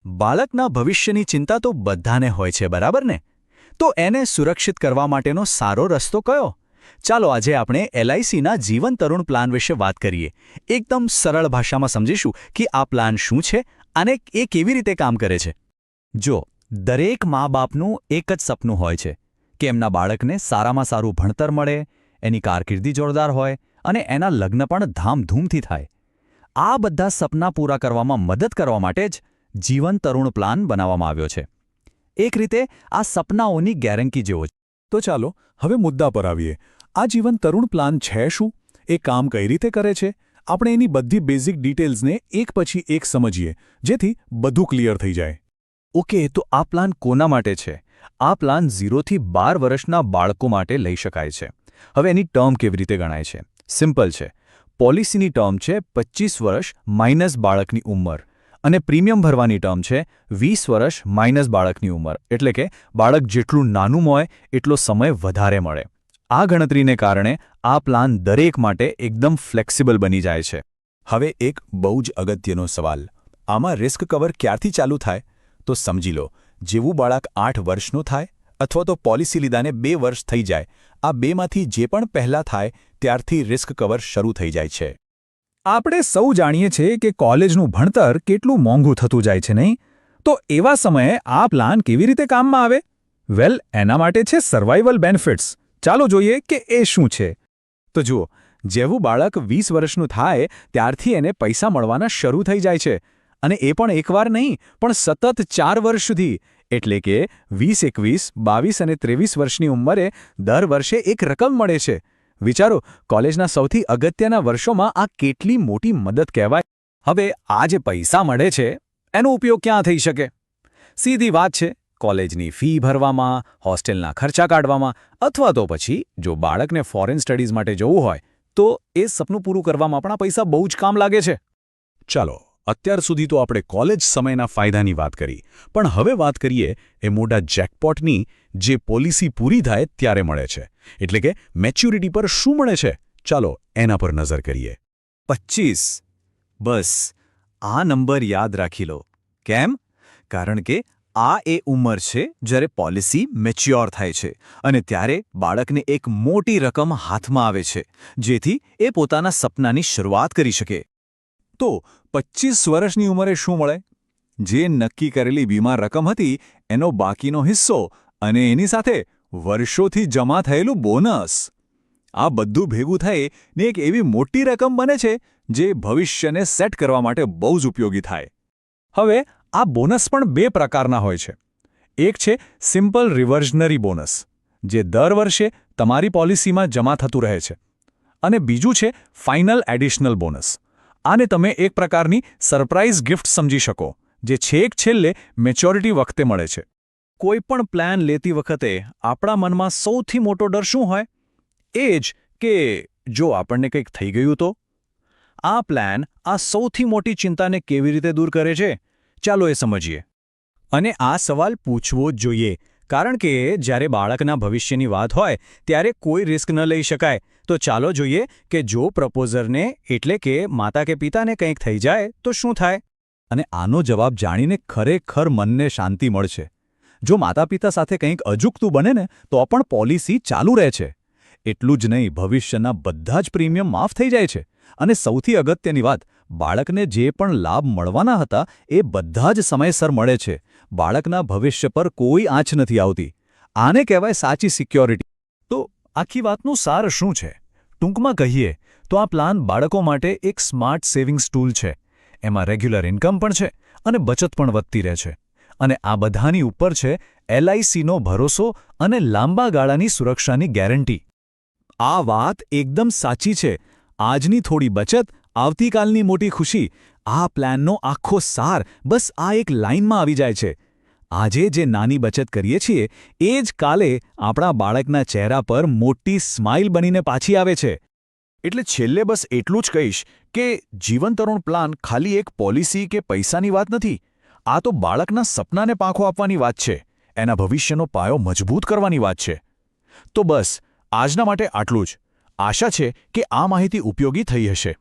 બાળકના ભવિષ્યની ચિંતા તો બધાને હોય છે, બરાબર ને? તો એને સુરક્ષિત કરવા માટેનો સારો રસ્તો કયો? ચાલો આજે આપણે LICના જીવન તરુણ પ્લાન વિશે વાત કરીએ. એકદમ સરળ ભાષામાં સમજીશું કે આ પ્લાન શું છે અને એ કેવી રીતે કામ કરે છે. જો દરેક મા-બાપનું એક જ સપનું હોય છે કે એમના બાળકને સારામાં સારું ભણતર મળે, એની કારકિર્દી જોરદાર હોય અને એના લગ્ન પણ ધામધૂમથી થાય. આ બધા સપના પૂરા કરવામાં મદદ કરવા માટે જ જીવન તરુણ પ્લાન બનાવવામાં આવ્યો છે. એક રીતે આ સપનાઓની ગેરંટી જેવો છે. તો ચાલો હવે મુદ્દા પર આવીએ. આ જીવન તરુણ પ્લાન છે શું? એ કામ કઈ રીતે કરે છે? આપણે એની બધી બેઝિક ડિટેલ્સને એક પછી એક સમજીએ, જેથી બધું ક્લિયર થઈ જાય. ઓકે, તો આ પ્લાન કોના માટે છે? આ પ્લાન 0 થી 12 વર્ષના બાળકો માટે લઈ શકાય છે. હવે એની ટર્મ કેવી રીતે ગણાય છે? સિમ્પલ છે. પોલિસીની ટર્મ છે 25 વર્ષ માઇનસ બાળકની ઉંમર અને પ્રીમિયમ ભરવાની ટર્મ છે 20 વર્ષ માઇનસ બાળકની ઉંમર, એટલે કે બાળક જેટલું નાનું હોય એટલો સમય વધારે મળે. આ ગણતરીને કારણે આ પ્લાન દરેક માટે એકદમ ફ્લેક્સિબલ બની જાય છે. હવે એક બહુ જ અગત્યનો સવાલ. આમાં રિસ્ક કવર ક્યારથી ચાલુ થાય? તો સમજી લો, જેવું બાળક 8 વર્ષનું થાય અથવા તો પોલિસી લીધાને 2 વર્ષ થઈ જાય, આ બેમાંથી જે પણ પહેલાં થાય ત્યારથી રિસ્ક કવર શરૂ થઈ જાય છે. આપણે સૌ જાણીએ છીએ કે કોલેજનું ભણતર કેટલું મોંઘું થતું જાય છે, નહીં? તો એવા સમયે આ પ્લાન કેવી રીતે કામમાં આવે? વેલ, એના માટે છે સર્વાઇવલ બેનિફિટ્સ. ચાલો જોઈએ કે એ શું છે. તો જુઓ, જેવું બાળક 20 વર્ષનું થાય ત્યારથી એને પૈસા મળવાના શરૂ થઈ જાય છે. અને એ પણ એકવાર નહીં, પણ સતત 4 વર્ષ સુધી. એટલે કે 20, 21, 22 અને 23 વર્ષની ઉંમરે દર વર્ષે એક રકમ મળે છે. વિચારો, કોલેજના સૌથી અગત્યના વર્ષોમાં આ કેટલી મોટી મદદ કહેવાય. હવે આ જે પૈસા મળે છે એનો ઉપયોગ ક્યાં થઈ શકે? સીધી વાત છે, કોલેજની ફી ભરવામાં, હોસ્ટેલના ખર્ચા કાઢવામાં, અથવા તો પછી જો બાળકને ફોરેન સ્ટડીઝ માટે જવું હોય તો એ સપનું પૂરું કરવામાં પણ આ પૈસા બહુ જ કામ લાગે છે. ચાલો, અત્યાર સુધી તો આપણે કોલેજ સમયના ફાયદાની વાત કરી, પણ હવે વાત કરીએ એ મોટા જેકપોટની, જે પોલિસી પૂરી થાય ત્યારે મળે છે. એટલે કે મેચ્યોરિટી પર શું મળે છે? ચાલો એના પર નજર કરીએ. 25. બસ આ નંબર યાદ રાખી લો. કેમ? કારણ કે આ એ ઉંમર છે જ્યારે પોલિસી મેચ્યોર થાય છે અને ત્યારે બાળકને એક મોટી રકમ હાથમાં આવે છે, જેથી એ પોતાના સપનાની શરૂઆત કરી શકે. તો 25 વર્ષની ઉંમરે શું મળે? જે નક્કી કરેલી વીમા રકમ હતી એનો બાકીનો હિસ્સો અને એની સાથે વર્ષોથી જમા થયેલું બોનસ. આ બધું ભેગું થઈ ને એક એવી મોટી રકમ બને છે જે ભવિષ્યને સેટ કરવા માટે બહુ જ ઉપયોગી થાય. હવે આ બોનસ પણ 2 પ્રકારના હોય છે. એક છે સિમ્પલ રિવર્ઝનરી બોનસ, જે દર વર્ષે તમારી પોલિસીમાં જમા થતું રહે છે. અને બીજું છે ફાઇનલ એડિશનલ બોનસ. આને તમે એક પ્રકારની સરપ્રાઇઝ ગિફ્ટ સમજી શકો, જે છેક છેલ્લે મેચ્યોરિટી વખતે મળે છે. કોઈ પણ પ્લાન લેતી વખતે આપણા મનમાં સૌથી મોટો ડર શું હોય? એ જ કે જો આપણને કંઈક થઈ ગયું તો? આ પ્લાન આ સૌથી મોટી ચિંતાને કેવી રીતે દૂર કરે છે? ચાલો એ સમજીએ. અને આ સવાલ પૂછવો જ જોઈએ, કારણ કે જ્યારે બાળકના ભવિષ્યની વાત હોય ત્યારે કોઈ રિસ્ક ન લઈ શકાય. તો ચાલો જોઈએ કે જો પ્રપોઝરને એટલે કે માતા કે પિતાને કંઈક થઈ જાય તો શું થાય? અને આનો જવાબ જાણીને ખરેખર મનને શાંતિ મળશે. જો માતા પિતા સાથે કંઈક અજુગતું બને ને તો પણ પોલિસી ચાલુ રહે છે. એટલું જ નહીં, ભવિષ્યના બધા જ પ્રીમિયમ માફ થઈ જાય છે. અને સૌથી અગત્યની વાત, બાળકને જે પણ લાભ મળવાના હતા એ બધા જ સમયસર મળે છે. બાળકના ભવિષ્ય પર કોઈ આંચ નથી આવતી. આને કહેવાય સાચી સિક્યોરિટી. તો આખી વાતનું સાર શું છે? ટૂંકમાં કહીએ તો આ પ્લાન બાળકો માટે એક સ્માર્ટ સેવિંગ્સ ટૂલ છે. એમાં રેગ્યુલર ઇન્કમ પણ છે અને બચત પણ વધતી રહે છે. અને આ બધાની ઉપર છે LICનો ભરોસો અને લાંબા ગાળાની સુરક્ષાની ગેરંટી. આ વાત એકદમ સાચી છે. આજની થોડી બચત, આવતીકાલની મોટી ખુશી. આ પ્લાનનો આખો સાર બસ આ એક લાઇનમાં આવી જાય છે. આજે જે નાની બચત કરીએ છીએ એ જ કાલે આપણા બાળકના ચહેરા પર મોટી સ્માઇલ બનીને પાછી આવે છે. એટલે છેલ્લે બસ એટલું જ કહીશ કે જીવન તરુણ પ્લાન ખાલી એક પોલિસી કે પૈસાની વાત નથી. આ તો બાળકના સપનાને પાંખો આપવાની વાત છે. એના ભવિષ્યનો પાયો મજબૂત કરવાની વાત છે. તો બસ આજના માટે આટલું જ. આશા છે કે આ માહિતી ઉપયોગી થઈ હશે.